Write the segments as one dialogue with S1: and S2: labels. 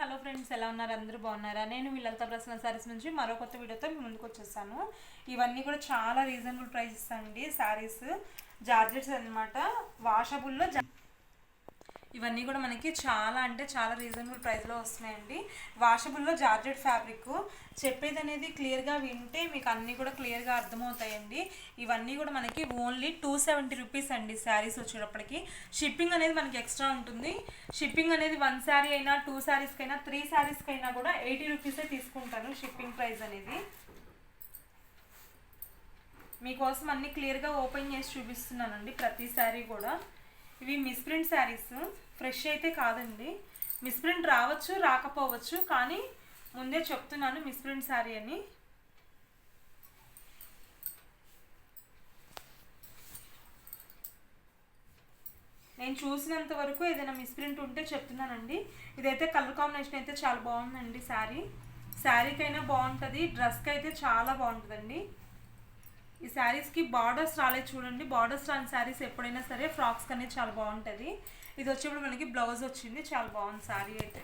S1: Hello friends, ఎలా ఉన్నారు? అందరూ బాగున్నారా? నేను మీ లలిత ప్రసన్న సారీస్ నుంచి మరో కొత్త వీడియోతో మీ ముందుకు వచ్చేసాను. ఇవన్నీ కూడా చాలా రీజనబుల్ ప్రైసెస్ అండి. సారీస్ జార్జెట్స్ అనమాట, వాషబుల్లో. ఇవన్నీ కూడా మనకి చాలా అంటే చాలా రీజనబుల్ ప్రైస్లో వస్తున్నాయండి. వాషబుల్లో జార్జెట్ ఫ్యాబ్రిక్. చెప్పేది అనేది క్లియర్గా వింటే మీకు అన్నీ కూడా క్లియర్గా అర్థమవుతాయండి. ఇవన్నీ కూడా మనకి ఓన్లీ 270 రూపీస్ అండి. శారీస్ వచ్చేటప్పటికి షిప్పింగ్ అనేది మనకి ఎక్స్ట్రా ఉంటుంది. షిప్పింగ్ అనేది 1 శారీ అయినా 2 శారీస్కైనా 3 శారీస్కైనా కూడా 80 రూపీసే తీసుకుంటాను షిప్పింగ్ ప్రైస్ అనేది. మీకోసం అన్ని క్లియర్గా ఓపెన్ చేసి చూపిస్తున్నానండి ప్రతి శారీ కూడా. ఇవి మిస్ప్రింట్ శారీస్, ఫ్రెష్ అయితే కాదండి. మిస్ప్రింట్ రావచ్చు రాకపోవచ్చు, కానీ ముందే చెప్తున్నాను మిస్ప్రింట్ శారీ అని. నేను చూసినంత వరకు ఏదైనా మిస్ప్రింట్ ఉంటే చెప్తున్నానండి. ఇదైతే కలర్ కాంబినేషన్ అయితే చాలా బాగుందండి. శారీకైనా బాగుంటుంది, డ్రెస్కి అయితే చాలా బాగుంటుందండి. ఈ శారీస్కి బార్డర్స్ రాలేదు చూడండి. బార్డర్స్ రాని శారీస్ ఎప్పుడైనా సరే ఫ్రాక్స్ అనేది చాలా బాగుంటుంది. ఇది వచ్చేప్పుడు మనకి బ్లౌజ్ వచ్చింది, చాలా బాగుంది శారీ అయితే.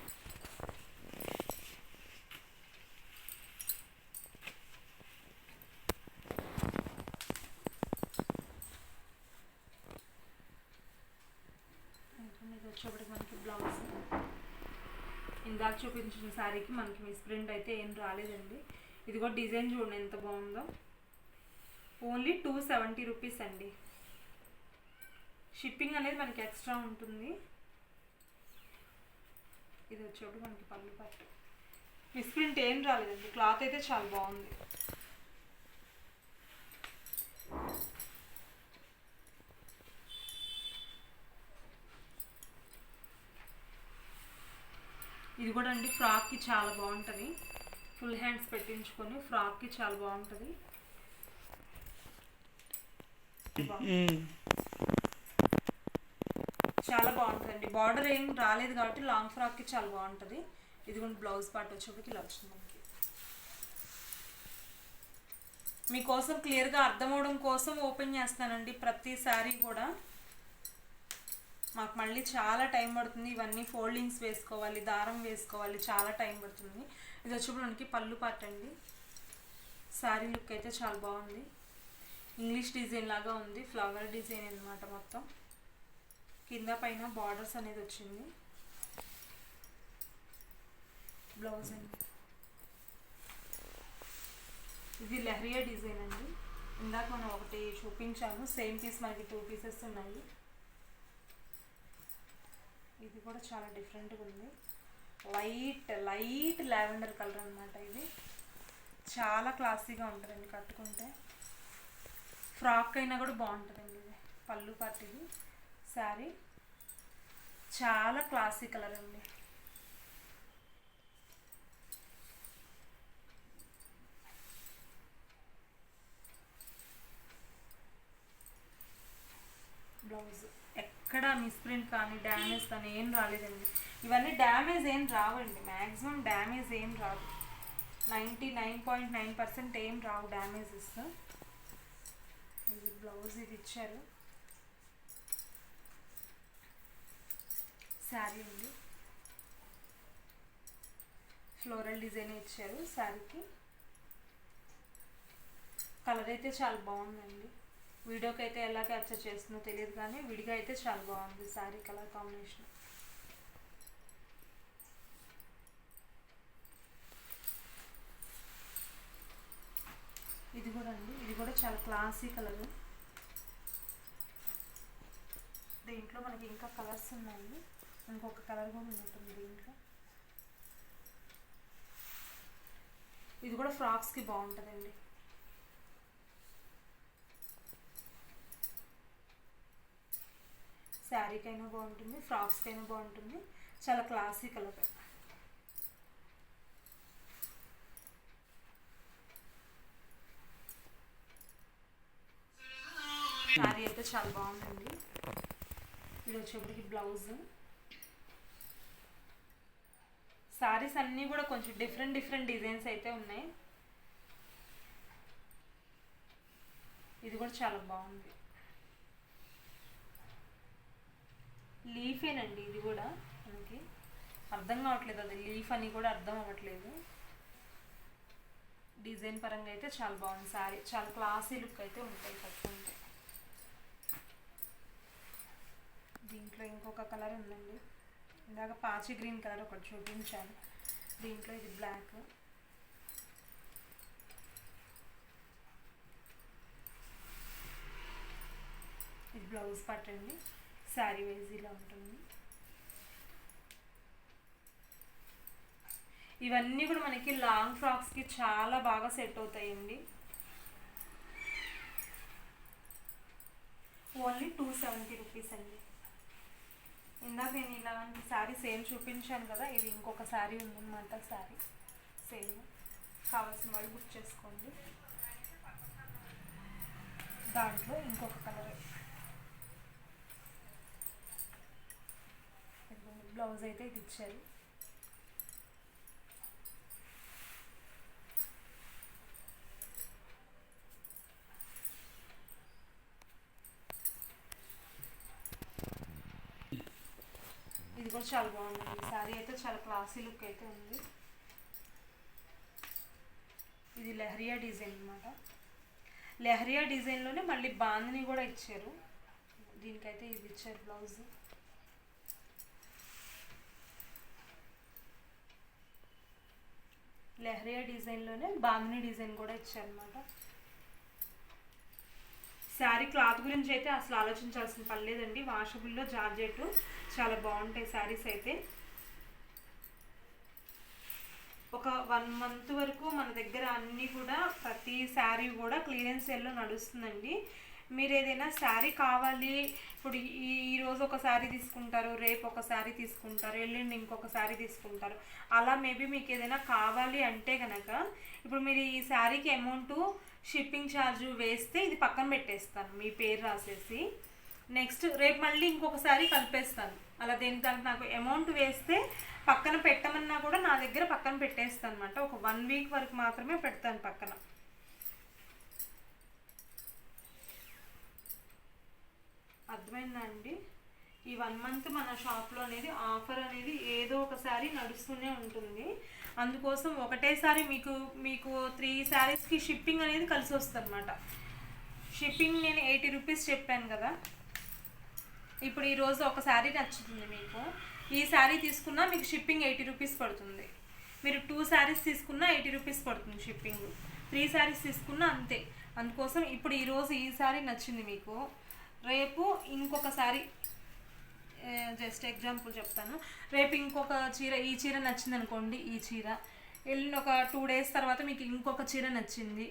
S1: ఇది వచ్చేప్పటికి మనకి బ్లౌజ్. ఇందాక చూపించిన శారీకి మనకి మిస్ ప్రింట్ అయితే ఏం రాలేదండి. ఇది కూడా డిజైన్ చూడండి ఎంత బాగుందో. ఓన్లీ 270 రూపీస్ అండి. షిప్పింగ్ అనేది మనకి ఎక్స్ట్రా ఉంటుంది. ఇది వచ్చేప్పుడు మనకి పళ్ళు పట్టు. మిస్ప్రింట్ ఏం రాలేదండి, క్లాత్ అయితే చాలా బాగుంది. ఇది కూడా అండి ఫ్రాక్కి చాలా బాగుంటుంది. ఫుల్ హ్యాండ్స్ పెట్టించుకొని ఫ్రాక్కి చాలా బాగుంటుంది. చాలా బాగుంటుందండి. బార్డర్ ఏం రాలేదు కాబట్టి లాంగ్ ఫ్రాక్కి చాలా బాగుంటుంది. ఇది కూడా బ్లౌజ్ పార్ట్ వచ్చేప్పటికి ఇలా వచ్చింది మనకి. మీకోసం క్లియర్గా అర్థమవడం కోసం ఓపెన్ చేస్తానండి ప్రతి శారీ కూడా. మాకు మళ్ళీ చాలా టైం పడుతుంది. ఇవన్నీ ఫోల్డింగ్స్ వేసుకోవాలి, దారం వేసుకోవాలి, చాలా టైం పడుతుంది. ఇది వచ్చేప్పుడు మనకి పళ్ళు పార్ట్ అండి. శారీ లుక్ అయితే చాలా బాగుంది. ఇంగ్లీష్ డిజైన్ లాగా ఉంది, ఫ్లవర్ డిజైన్ అన్నమాట. మొత్తం కింద పైన బార్డర్స్ అనేది వచ్చింది. బ్లౌజ్ అండి. ఇది లెహరియా డిజైన్ అండి. ఇందాక మనం ఒకటి చూపించాము, సేమ్ పీస్ మనకి 2 పీసెస్ ఉన్నాయి. ఇది కూడా చాలా డిఫరెంట్గా ఉంది. లైట్ లావెండర్ కలర్ అనమాట. ఇది చాలా క్లాసీగా ఉంటుందండి కట్టుకుంటే. ఫ్రాక్ అయినా కూడా బాగుంటుందండి. ఇది పళ్ళు పార్ట్. ఇది శారీ చాలా క్లాసీ కలర్ అండి. బ్లౌజ్ ఎక్కడ మిస్ప్రింట్ కానీ డ్యామేజ్ కానీ ఏం రాలేదండి. ఇవన్నీ డ్యామేజ్ ఏం రావండి, మ్యాక్సిమం డ్యామేజ్ ఏం రావు. 99.9% ఏం రావు డ్యామేజెస్. ఇది బ్లౌజ్ ఇది ఇచ్చారు. శారీ అండి, ఫ్లోరల్ డిజైన్ ఇచ్చారు శారీకి. కలర్ అయితే చాలా బాగుందండి. వీడియోకి అయితే ఎలా క్యాప్చర్ చేస్తుందో తెలియదు, కానీ విడిగా అయితే చాలా బాగుంది శారీ కలర్ కాంబినేషన్. ఇది కూడా అండి, ఇది కూడా చాలా క్లాసీ కలర్. దీంట్లో మనకి ఇంకా కలర్స్ ఉన్నాయి. ఇంకొక కలర్ కూడా ఉంటుంది దీంట్లో. ఇది కూడా ఫ్రాక్స్కి బాగుంటుందండి. శారీకైనా బాగుంటుంది, ఫ్రాక్స్కైనా బాగుంటుంది. చాలా క్లాసీ కలర్. శారీ అయితే చాలా బాగుంటుంది. ఇది వచ్చేప్పటికి బ్లౌజ్. శారీస్ అన్నీ కూడా కొంచెం డిఫరెంట్ డిజైన్స్ అయితే ఉన్నాయి. ఇది కూడా చాలా బాగుంది. లీఫేనండి ఇది కూడా మనకి. అర్థం కావట్లేదు, అది లీఫ్ అని కూడా అర్థం అవ్వట్లేదు. డిజైన్ పరంగా అయితే చాలా బాగుంది శారీ, చాలా క్లాసీ లుక్ అయితే ఉంటాయి కట్టుకుంటే. దీంట్లో ఇంకొక కలర్ ఉందండి, ఇందాక పాచి గ్రీన్ కలర్ ఒకటి చూపించాను, దీంట్లో ఇది బ్లాక్. ఇది బ్లౌజ్ పార్ట్ అండి, శారీ వైజ్ ఇలా ఉంటుంది. ఇవన్నీ కూడా మనకి లాంగ్ ఫ్రాక్స్కి చాలా బాగా సెట్ అవుతాయండి. ఓన్లీ 270 రూపీస్ అండి. ఇందాక నేను ఇలాంటి శారీ సేమ్ చూపించాను కదా, ఇది ఇంకొక శారీ ఉందన్నమాట. శారీ సేమ్, కావాల్సిన వాళ్ళు బుక్ చేసుకోండి. దాంట్లో ఇంకొక కలర్, బ్లౌజ్ అయితే ఇది ఇచ్చారు. ఇది కూడా చాలా బాగుంది, శారీ అయితే చాలా క్లాసీ లుక్ అయితే ఉంది. ఇది లెహరియా డిజైన్ అనమాట. లెహరియా డిజైన్లోనే మళ్ళీ బాందిని కూడా ఇచ్చారు, దీనికైతే ఇది ఇచ్చారు బ్లౌజ్. లెహరియా డిజైన్లోనే బాందిని డిజైన్ కూడా ఇచ్చారనమాట. శారీ క్లాత్ గురించి అయితే అసలు ఆలోచించాల్సిన పని లేదండి, వాషబుల్లో జార్జెట్ చాలా బాగుంటాయి శారీస్ అయితే. ఒక 1 మంత్ వరకు మన దగ్గర అన్నీ కూడా ప్రతి శారీ కూడా క్లియరెన్స్ సేల్లో నడుస్తుందండి. మీరు ఏదైనా శారీ కావాలి, ఇప్పుడు ఈరోజు ఒక శారీ తీసుకుంటారు, రేపు ఒక శారీ తీసుకుంటారు, ఎల్లుండి ఇంకొక శారీ తీసుకుంటారు, అలా మేబీ మీకు ఏదైనా కావాలి అంటే కనుక ఇప్పుడు మీరు ఈ శారీకి అమౌంట్ షిప్పింగ్ ఛార్జ్ వేస్తే ఇది పక్కన పెట్టేస్తాను, మీ పేరు రాసేసి. నెక్స్ట్ రేపు మళ్ళీ ఇంకొక శారీ కలిపేస్తాను, అలా దానికి నాకు అమౌంట్ వేస్తే పక్కన పెట్టమన్నా కూడా నా దగ్గర పక్కన పెట్టేస్తాను అనమాట. ఒక 1 వీక్ వరకు మాత్రమే పెడతాను పక్కన. అర్థమైందా అండి? ఈ 1 మంత్ మన షాప్లో అనేది ఆఫర్ అనేది ఏదో ఒకసారి నడుస్తూనే ఉంటుంది. అందుకోసం ఒకటేసారి మీకు 3 శారీస్కి షిప్పింగ్ అనేది కలిసి వస్తుంది అనమాట. షిప్పింగ్ నేను 80 రూపీస్ చెప్పాను కదా, ఇప్పుడు ఈరోజు ఒక శారీ నచ్చుతుంది మీకు, ఈ శారీ తీసుకున్నా మీకు షిప్పింగ్ 80 రూపీస్ పడుతుంది. మీరు 2 శారీస్ తీసుకున్నా 80 రూపీస్ పడుతుంది షిప్పింగ్, 3 శారీస్ తీసుకున్నా అంతే. అందుకోసం ఇప్పుడు ఈరోజు ఈ శారీ నచ్చింది మీకు, రేపు ఇంకొక శారీ, జస్ట్ ఎగ్జాంపుల్ చెప్తాను, రేపు ఇంకొక చీర, ఈ చీర నచ్చింది అనుకోండి, ఈ చీర వెళ్ళిన ఒక 2 డేస్ తర్వాత మీకు ఇంకొక చీర నచ్చింది,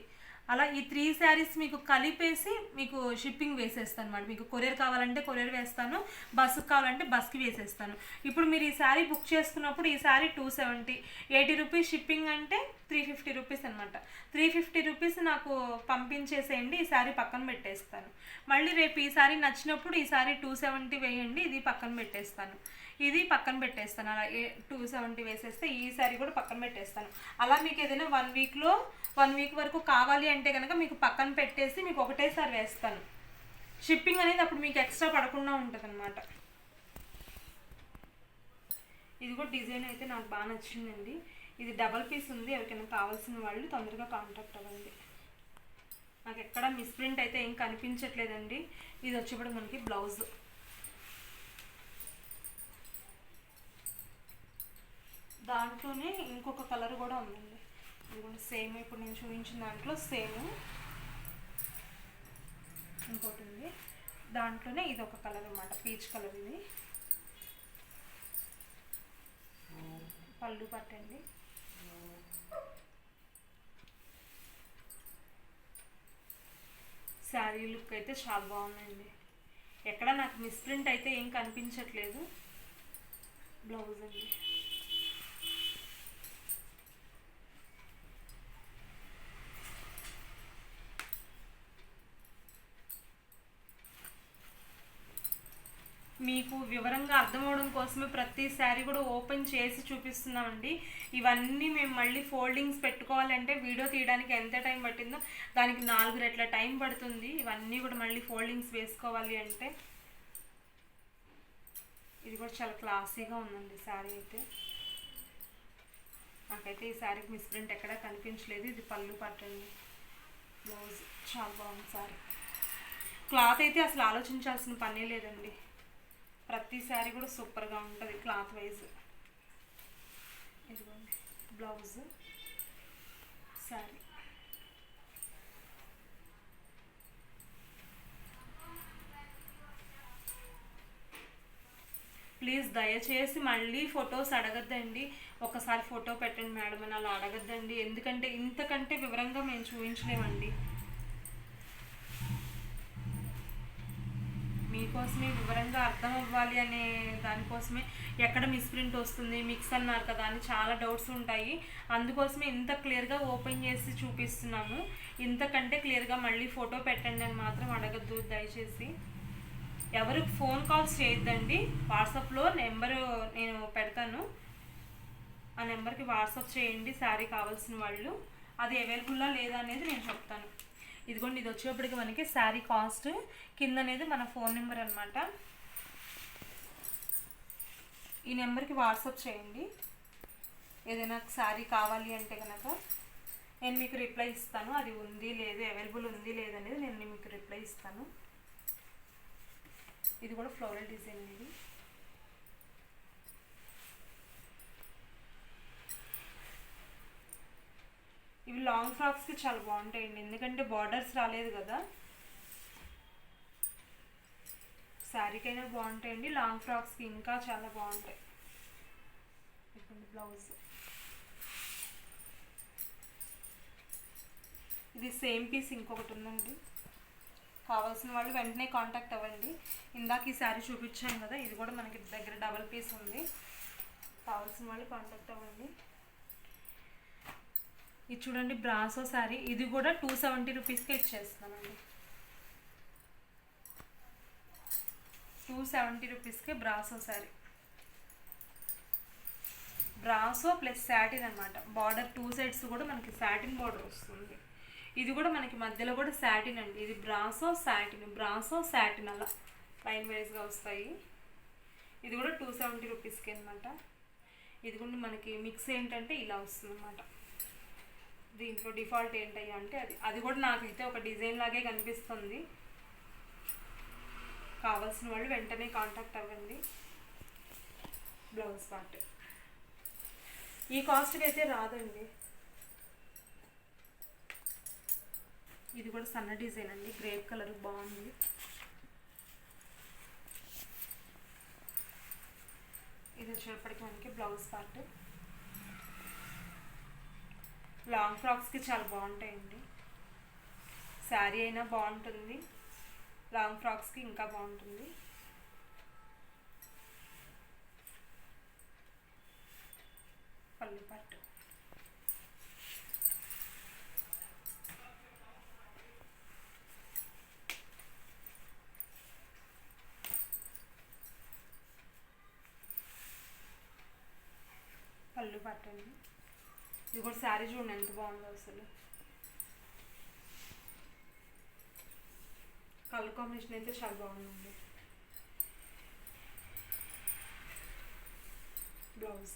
S1: అలా ఈ 3 శారీస్ మీకు కలిపేసి మీకు షిప్పింగ్ వేసేస్తాను అన్నమాట. మీకు కొరియర్ కావాలంటే కొరియర్ వేస్తాను, బస్సుకి కావాలంటే బస్కి వేసేస్తాను. ఇప్పుడు మీరు ఈ శారీ బుక్ చేసుకున్నప్పుడు ఈ శారీ 270, 80 రూపీస్ షిప్పింగ్ అంటే 350 రూపీస్ అనమాట. 350 రూపీస్ నాకు పంపించేసేయండి, ఈ శారీ పక్కన పెట్టేస్తాను. మళ్ళీ రేపు ఈ శారీ నచ్చినప్పుడు ఈ శారీ 270 వేయండి, ఇది పక్కన పెట్టేస్తాను, ఇది పక్కన పెట్టేస్తాను. అలా 270 వేసేస్తే ఈ శారీ కూడా పక్కన పెట్టేస్తాను. అలా మీకు ఏదైనా 1 వీక్ వరకు కావాలి అంటే కనుక మీకు పక్కన పెట్టేసి మీకు ఒకటేసారి వేస్తాను. షిప్పింగ్ అనేది అప్పుడు మీకు ఎక్స్ట్రా పడకుండా ఉంటుంది అనమాట. ఇది కూడా డిజైన్ అయితే నాకు బాగా నచ్చిందండి. ఇది డబల్ పీస్ ఉంది, ఎవరికైనా కావాల్సిన వాళ్ళు తొందరగా కాంటాక్ట్ అవ్వండి. నాకు ఎక్కడ మిస్ప్రింట్ అయితే ఏం కనిపించట్లేదండి. ఇది వచ్చేప్పుడు మనకి బ్లౌజ్, దాంట్లోనే ఇంకొక కలర్ కూడా ఉందండి, ఇది కూడా సేమ్, ఇప్పుడు నేను చూపించిన దాంట్లో సేమ్ ఇంకోటి ఉంది, దాంట్లోనే ఇది ఒక కలర్ అన్నమాట, పీచ్ కలర్. ఇది పళ్ళు పట్టండి. శారీ లుక్ అయితే చాలా బాగుందండి, ఎక్కడ నాకు మిస్ప్రింట్ అయితే ఏం కనిపించట్లేదు. బ్లౌజ్ అండి, మీకు వివరంగా అర్థమవడం కోసమే ప్రతి శారీ కూడా ఓపెన్ చేసి చూపిస్తున్నామండి. ఇవన్నీ మేము మళ్ళీ ఫోల్డింగ్స్ పెట్టుకోవాలంటే వీడియో తీయడానికి ఎంత టైం పట్టిందో దానికి 4 రెట్ల టైం పడుతుంది. ఇవన్నీ కూడా మళ్ళీ ఫోల్డింగ్స్ వేసుకోవాలి అంటే ఇది కూడా చాలా క్లాసీగా ఉందండి శారీ అయితే. నాకైతే ఈ శారీకి మిస్ప్రింట్ ఎక్కడా కనిపించలేదు. ఇది పళ్ళు పట్టండి, బ్లౌజ్ చాలా బాగుంది శారీ. క్లాత్ అయితే అసలు ఆలోచించాల్సిన పనే లేదండి. ప్రతి శారీ కూడా సూపర్గా ఉంటుంది క్లాత్ వైజ్. ఇదిగోండి బ్లౌజ్, శారీ. ప్లీజ్ దయచేసి మళ్ళీ ఫొటోస్ అడగద్దండి. ఒకసారి ఫోటో పెట్టండి మేడం అని అలా అడగద్దండి. ఎందుకంటే ఇంతకంటే వివరంగా మేము చూపించలేమండి. మీకోసమే వివరంగా అర్థం అవ్వాలి అనే దానికోసమే. ఎక్కడ మిస్ప్రింట్ వస్తుంది, మిక్స్ అన్నారు కదా అని చాలా డౌట్స్ ఉంటాయి. అందుకోసమే ఇంత క్లియర్గా ఓపెన్ చేసి చూపిస్తున్నాము. ఇంతకంటే క్లియర్గా మళ్ళీ ఫోటో పెట్టండి అని మాత్రం అడగద్దు దయచేసి. ఎవరు ఫోన్ కాల్స్ చేయొద్దండి. వాట్సాప్లో నెంబరు నేను పెడతాను, ఆ నెంబర్కి వాట్సాప్ చేయండి శారీ కావాల్సిన వాళ్ళు. అది అవైలబుల్లా లేదా అనేది నేను చెప్తాను. ఇదిగోండి, ఇది వచ్చేప్పటికి మనకి శారీ కాస్ట్ కింద అనేది మన ఫోన్ నెంబర్ అనమాట. ఈ నెంబర్కి వాట్సాప్ చేయండి. ఏదైనా శారీ కావాలి అంటే కనుక నేను మీకు రిప్లై ఇస్తాను. అది ఉంది లేదు, అవైలబుల్ ఉంది లేదనేది నేను మీకు రిప్లై ఇస్తాను. ఇది కూడా ఫ్లోరల్ డిజైన్. ఇవి లాంగ్ ఫ్రాక్స్కి చాలా బాగుంటాయండి, ఎందుకంటే బార్డర్స్ రాలేదు కదా. శారీకైనా బాగుంటాయండి, లాంగ్ ఫ్రాక్స్కి ఇంకా చాలా బాగుంటాయి. బ్లౌజ్ ఇది సేమ్ పీస్ ఇంకొకటి ఉందండి. కావాల్సిన వాళ్ళు వెంటనే కాంటాక్ట్ అవ్వండి. ఇందాక ఈ శారీ చూపించాను కదా, ఇది కూడా మనకి దగ్గర డబల్ పీస్ ఉంది. కావాల్సిన వాళ్ళు కాంటాక్ట్ అవ్వండి. ఇది చూడండి బ్రాసో శారీ. ఇది కూడా 270 రూపీస్కే ఇచ్చేస్తున్నామండి. 270 రూపీస్కే brasso sari. Brasso plus satin అనమాట. బార్డర్ 2 సైడ్స్ కూడా మనకి శాటిన్ బార్డర్ వస్తుంది. ఇది కూడా మనకి మధ్యలో కూడా శాటిన్ అండి. ఇది బ్రాసో శాటిన్, బ్రాసో శాటిన్ అలా లైన్ వైజ్గా వస్తాయి. ఇది కూడా 270 రూపీస్కి అనమాట. ఇది కూడా మనకి మిక్స్ ఏంటంటే ఇలా వస్తుంది అనమాట. దీంట్లో డిఫాల్ట్ ఏంటయ్యా అంటే అది కూడా నాకైతే ఒక డిజైన్ లాగే కనిపిస్తుంది. కావాల్సిన వాళ్ళు వెంటనే కాంటాక్ట్ అవ్వండి. బ్లౌజ్ పార్ట్ ఈ కాస్ట్కి అయితే రాదండి. ఇది కూడా సన్న డిజైన్ అండి, గ్రేప్ కలర్ బాగుంది. ఇది వచ్చేప్పటికి మనకి బ్లౌజ్ పార్ట్. లాంగ్ ఫ్రాక్స్కి చాలా బాగుంటాయండి. శారీ అయినా బాగుంటుంది, లాంగ్ ఫ్రాక్స్కి ఇంకా బాగుంటుంది. పల్లి పార్ట్. పళ్ళు పట్టండి. ఇది కూడా శారీ చూడండి ఎంత బాగుందో అసలు. కలర్ కాంబినేషన్ అయితే చాలా బాగుందండి. బ్లౌజ్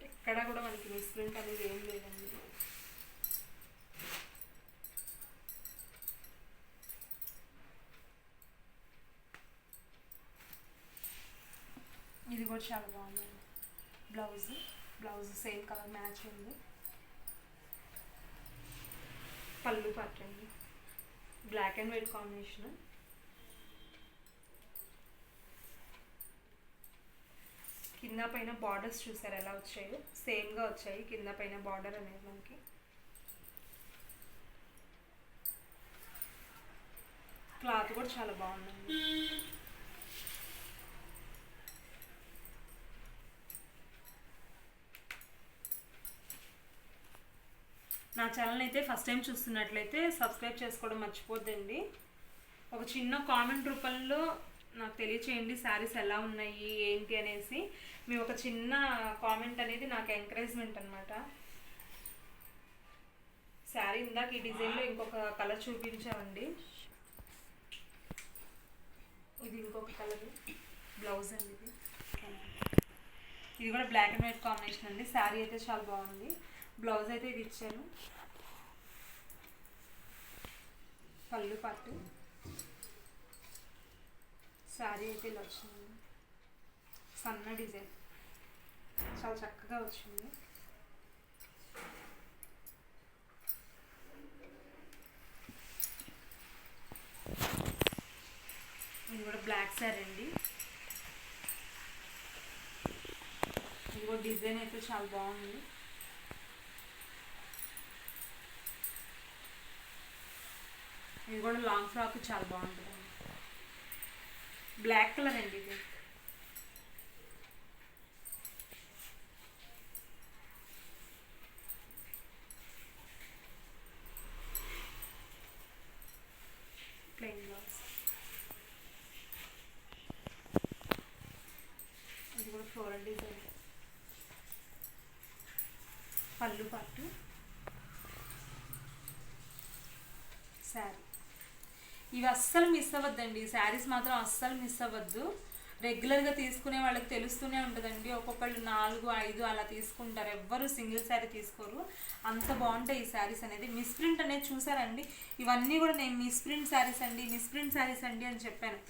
S1: ఎక్కడ కూడా మనకి మిస్ప్రింట్ అనేది ఏం లేదండి. ఇది కూడా చాలా బాగుందండి. బ్లౌజ్ సేమ్ కలర్ మ్యాచ్ ఉంది. పళ్ళు పట్టండి, బ్లాక్ అండ్ వైట్ కాంబినేషన్. కింద పైన బార్డర్స్ చూసారు ఎలా వచ్చాయో, సేమ్గా వచ్చాయి కింద పైన బార్డర్ అనేది మనకి. క్లాత్ కూడా చాలా బాగుందండి. నా ఛానల్ అయితే ఫస్ట్ టైం చూస్తున్నట్లయితే సబ్స్క్రైబ్ చేసుకోవడం మర్చిపోద్దండి. ఒక చిన్న కామెంట్ రూపంలో నాకు తెలియచేయండి శారీస్ ఎలా ఉన్నాయి ఏంటి అనేసి. మీ ఒక చిన్న కామెంట్ అనేది నాకు ఎంకరేజ్మెంట్ అనమాట. శారీ ఇందాక ఈ డిజైన్లో ఇంకొక కలర్ చూపించామండి, ఇది ఇంకొక కలర్. బ్లౌజ్ అండి ఇది. ఇది కూడా బ్లాక్ అండ్ వైట్ కాంబినేషన్ అండి. శారీ అయితే చాలా బాగుంది. బ్లౌజ్ అయితే ఇది ఇచ్చాను. పళ్ళు పట్టు శారీ అయితే ఇలా వచ్చింది. సన్న డిజైన్ చాలా చక్కగా వచ్చింది. ఇది కూడా బ్లాక్ శారీ అండి. ఇది కూడా డిజైన్ అయితే చాలా బాగుంది. ఇది కూడా లాంగ్ ఫ్రాక్ చాలా బాగుంటుంది. బ్లాక్ కలర్ అండి ఇది. Plain blouse. ఇది కూడా ఫ్లోరల్ డిజైన్. పళ్ళు పట్టు శారీ. ఇవి అస్సలు మిస్ అవ్వద్దండి. శారీస్ మాత్రం అస్సలు మిస్ అవ్వద్దు. రెగ్యులర్గా తీసుకునే వాళ్ళకి తెలుస్తూనే ఉంటుందండి. ఒక్కొక్కళ్ళు 4, 5 అలా తీసుకుంటారు. ఎవ్వరు సింగిల్ శారీ తీసుకోరు. అంత బాగుంటాయి ఈ శారీస్ అనేది. మిస్ ప్రింట్ అనేది చూసారండి. ఇవన్నీ కూడా నేను మిస్ ప్రింట్ శారీస్ అండి, మిస్ ప్రింట్ శారీస్ అండి అని చెప్పాను.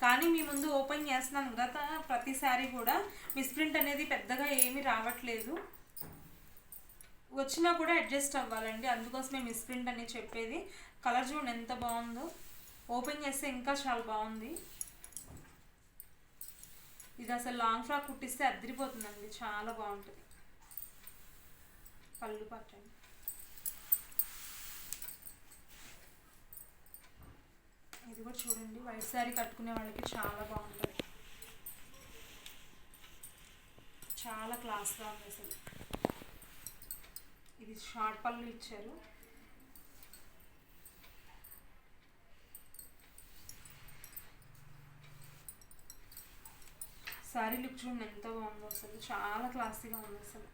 S1: కానీ మీ ముందు ఓపెన్ చేస్తున్నాను కదా, ప్రతి శారీ కూడా మిస్ ప్రింట్ అనేది పెద్దగా ఏమీ రావట్లేదు. వచ్చినా కూడా అడ్జస్ట్ అవ్వాలండి. అందుకోసమే మిస్ ప్రింట్ అని చెప్పేది. కలర్ చూడండి ఎంత బాగుందో. ఓపెన్ చేస్తే ఇంకా చాలా బాగుంది. ఇది అసలు లాంగ్ ఫ్రాక్ కుట్టిస్తే అద్దరిపోతుందండి. చాలా బాగుంటుంది. పళ్ళు పట్టండి. ఇది కూడా చూడండి. వైట్ శారీ కట్టుకునే వాళ్ళకి చాలా బాగుంటుంది. చాలా క్లాస్గా ఉంది అసలు. ఇది షార్ట్ పళ్ళు ఇచ్చారు. శారీ లుక్ చూడండి ఎంత బాగుందో అసలు. చాలా క్లాసీగా ఉంది అసలు.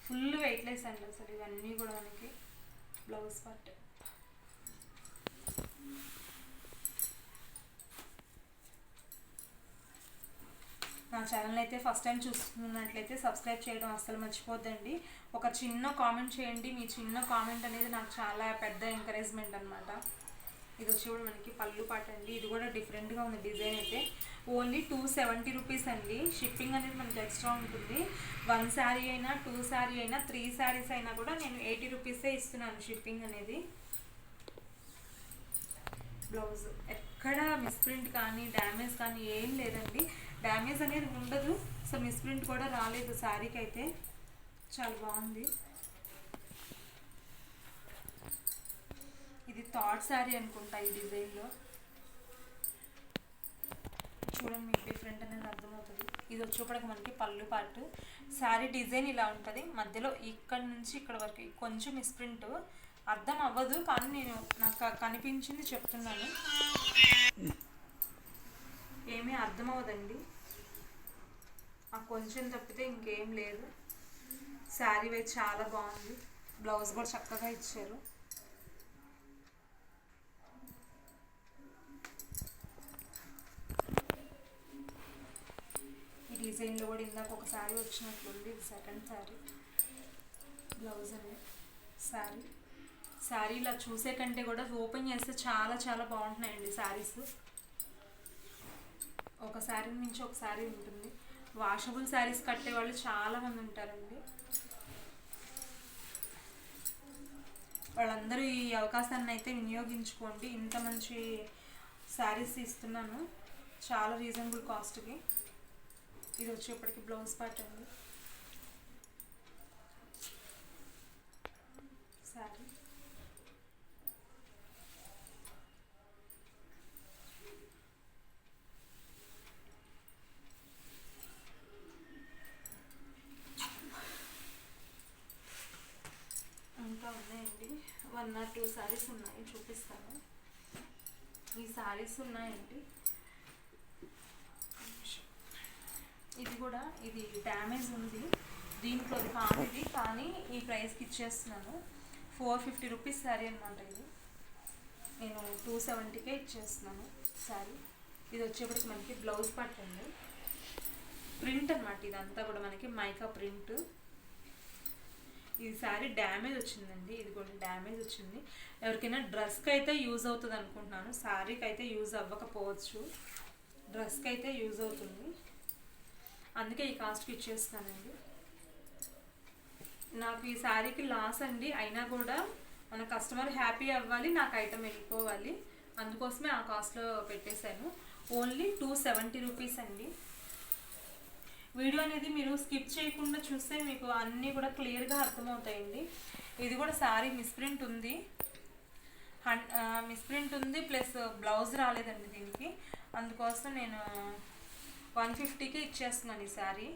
S1: ఫుల్ వెయిట్లెస్ అండి అసలు ఇవన్నీ కూడా మనకి. Blouse part. నా ఛానల్ అయితే ఫస్ట్ టైం చూస్తున్నట్లయితే సబ్స్క్రైబ్ చేయడం అస్సలు మర్చిపోద్దండి. ఒక చిన్న కామెంట్ చేయండి. మీ చిన్న కామెంట్ అనేది నాకు చాలా పెద్ద ఎంకరేజ్మెంట్ అనమాట. ఇది వచ్చి కూడా మనకి పళ్ళు పాట అండి. ఇది కూడా డిఫరెంట్గా ఉంది డిజైన్ అయితే. ఓన్లీ 270 రూపీస్ అండి. షిప్పింగ్ అనేది మనకి ఎక్స్ట్రా ఉంటుంది. 1 శారీ అయినా, 2 శారీ అయినా, 3 శారీస్ అయినా కూడా నేను 80 రూపీసే ఇస్తున్నాను షిప్పింగ్ అనేది. బ్లౌజ్ ఎక్కడ మిస్ప్రింట్ కానీ డ్యామేజ్ కానీ ఏం లేదండి. డ్యామేజ్ అనేది ఉండదు. సో మిస్ప్రింట్ కూడా రాలేదు శారీకి అయితే. చాలా బాగుంది. ఇది థర్డ్ శారీ అనుకుంటా ఈ డిజైన్లో. చూడండి మీకు డిఫరెంట్ అనేది అర్థమవుతుంది. ఇది వచ్చేప్పటికి మనకి పళ్ళు పార్ట్. శారీ డిజైన్ ఇలా ఉంటుంది. మధ్యలో ఇక్కడ నుంచి ఇక్కడ వరకు కొంచెం మిస్ప్రింట్ అర్థం అవ్వదు, కానీ నేను నాకు కనిపించింది చెప్తున్నాను. ఏమీ అర్థం అవ్వదండి. ఆ కొంచెం తప్పితే ఇంకేం లేదు. శారీ అయితే చాలా బాగుంది. బ్లౌజ్ కూడా చక్కగా ఇచ్చారు. ఈ డిజైన్లో కూడా ఇందాక ఒక శారీ వచ్చినట్లుంది. ఇది సెకండ్ శారీ. బ్లౌజ్ అనేది శారీ ఇలా చూసే కంటే కూడా ఓపెన్ చేస్తే చాలా చాలా బాగుంటున్నాయండి శారీస్. ఒక శారీ నుంచి ఒక శారీ ఉంటుంది. వాషబుల్ శారీస్ కట్టే వాళ్ళు చాలామంది ఉంటారండి. వాళ్ళందరూ ఈ అవకాశాన్ని అయితే వినియోగించుకోండి. ఇంత మంచి శారీస్ ఇస్తున్నాను చాలా రీజనబుల్ కాస్ట్కి. ఇది వచ్చేప్పటికి బ్లౌజ్ పార్ట్ అండి. శారీ ఇంకా ఉన్నాయండి. 1 or 2 శారీస్ ఉన్నాయి, చూపిస్తాను. ఈ శారీస్ ఉన్నాయండి. ఇది కూడా ఇది డ్యామేజ్ ఉంది. దీంట్లో అది కానిది, కానీ ఈ ప్రైస్కి ఇచ్చేస్తున్నాను. 450 రూపీస్ శారీ అనమాట. ఇది నేను 270కే ఇచ్చేస్తున్నాను శారీ. ఇది వచ్చేప్పటికి మనకి బ్లౌజ్ పార్ట్ అండి. ప్రింట్ అనమాట, ఇదంతా కూడా మనకి మైకా ప్రింట్. ఈ శారీ డ్యామేజ్ వచ్చిందండి, ఇది కూడా డ్యామేజ్ వచ్చింది. ఎవరికైనా డ్రెస్కి అయితే యూజ్ అవుతుంది అనుకుంటున్నాను, శారీకి అయితే యూజ్ అవ్వకపోవచ్చు, డ్రెస్కి అయితే యూజ్ అవుతుంది, అందుకే ఈ కాస్ట్కి ఇచ్చేస్తానండి. నాకు ఈ శారీకి లాస్ అండి, అయినా కూడా మన కస్టమర్ హ్యాపీ అవ్వాలి, నాకు ఐటమ్ వెళ్ళిపోవాలి, అందుకోసమే ఆ కాస్ట్లో పెట్టేశాను. ఓన్లీ 270 రూపీస్ అండి. వీడియో అనేది మీరు స్కిప్ చేయకుండా చూస్తే మీకు అన్నీ కూడా క్లియర్గా అర్థమవుతాయండి. ఇది కూడా శారీ మిస్ప్రింట్ ఉంది, మిస్ప్రింట్ ఉంది, ప్లస్ బ్లౌజ్ రాలేదండి దీనికి, అందుకోసం నేను 150కే ఇచ్చేస్తున్నాను. ఈ శారీ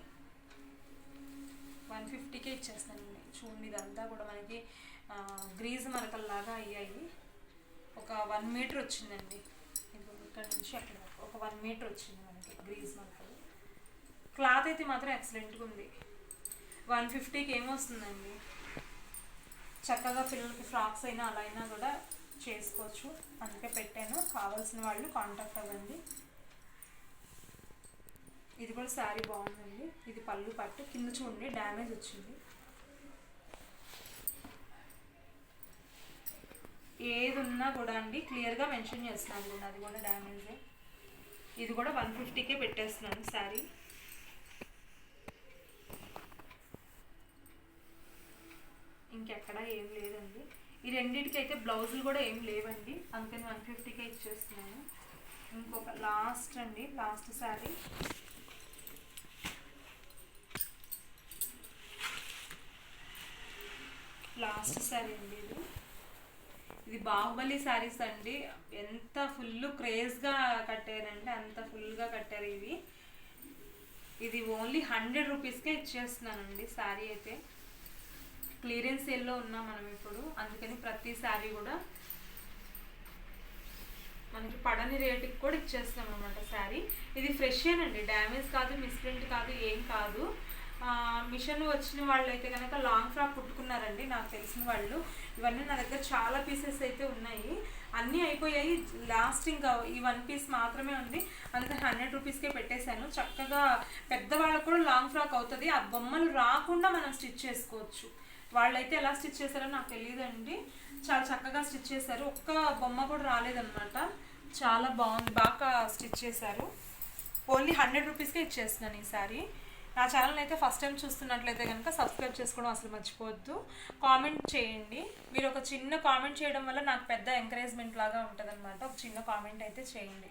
S1: 150కే ఇచ్చేస్తానండి. చూడండి, ఇదంతా కూడా మనకి గ్రీజ్ మరకల్లాగా అయ్యాయి. ఒక 1 మీటర్ వచ్చిందండి, ఇక్కడ నుంచి అక్కడ ఒక 1 మీటర్ వచ్చింది మనకి గ్రీజ్ మరకలు. క్లాత్ అయితే మాత్రం ఎక్సలెంట్గా ఉంది. 150కి ఏమొస్తుందండి, చక్కగా పిల్లలకి ఫ్రాక్స్ అయినా అలా అయినా కూడా చేసుకోవచ్చు, అందుకే పెట్టాను. కావాల్సిన వాళ్ళు కాంటాక్ట్ అవ్వండి. ఇది కూడా శారీ బాగుందండి, ఇది పళ్ళు పట్టు, కింద చూడండి డ్యామేజ్ వచ్చింది. ఏది ఉన్నా కూడా అండి క్లియర్గా మెన్షన్ చేస్తున్నాను, అది కూడా డ్యామేజే. ఇది కూడా 150కే పెట్టేస్తున్నాను శారీ. ఇంకెక్కడ ఏం లేదండి. ఈ రెండింటికి అయితే బ్లౌజులు కూడా ఏం లేవండి, అందుకని 150కే ఇచ్చేస్తున్నాను. ఇంకొక లాస్ట్ అండి, లాస్ట్ శారీ. లాస్ట్ శారీ అండి ఇది బాహుబలి శారీస్ అండి. ఎంత ఫుల్ క్రేజ్గా కట్టారంటే అంత ఫుల్గా కట్టారు ఇవి. ఇది ఓన్లీ 100 రూపీస్కే ఇచ్చేస్తున్నానండి శారీ అయితే. క్లియరెన్స్ సేల్లో ఉన్నాం మనం ఇప్పుడు, అందుకని ప్రతి శారీ కూడా మనకి పడని రేటుకి కూడా ఇచ్చేస్తాం అన్నమాట శారీ. ఇది ఫ్రెషేనండి, డ్యామేజ్ కాదు, మిస్ప్రింట్ కాదు, ఏం కాదు. మిషన్ వచ్చిన వాళ్ళు అయితే కనుక లాంగ్ ఫ్రాక్ కుట్టుకున్నారండి నాకు తెలిసిన వాళ్ళు. ఇవన్నీ నా దగ్గర చాలా పీసెస్ అయితే ఉన్నాయి, అన్నీ అయిపోయాయి, లాస్ట్ ఇంకా ఈ 1 పీస్ మాత్రమే ఉంది, అందుకని 100 రూపీస్కే పెట్టేశాను. చక్కగా పెద్దవాళ్ళకు కూడా లాంగ్ ఫ్రాక్ అవుతుంది, ఆ బొమ్మలు రాకుండా మనం స్టిచ్ చేసుకోవచ్చు. వాళ్ళైతే ఎలా స్టిచ్ చేశారో నాకు తెలియదండి, చాలా చక్కగా స్టిచ్ చేశారు, ఒక్క బొమ్మ కూడా రాలేదన్నమాట, చాలా బాగుంది, బాగా స్టిచ్ చేశారు. ఓన్లీ 100 రూపీస్కే ఇచ్చేస్తున్నాను ఈ సారీ. నా ఛానల్ అయితే ఫస్ట్ టైం చూస్తున్నట్లయితే కనుక సబ్స్క్రైబ్ చేసుకోవడం అసలు మర్చిపోవద్దు. కామెంట్ చేయండి, మీరు ఒక చిన్న కామెంట్ చేయడం వల్ల నాకు పెద్ద ఎంకరేజ్మెంట్ లాగా ఉంటుంది అనమాట. ఒక చిన్న కామెంట్ అయితే చేయండి.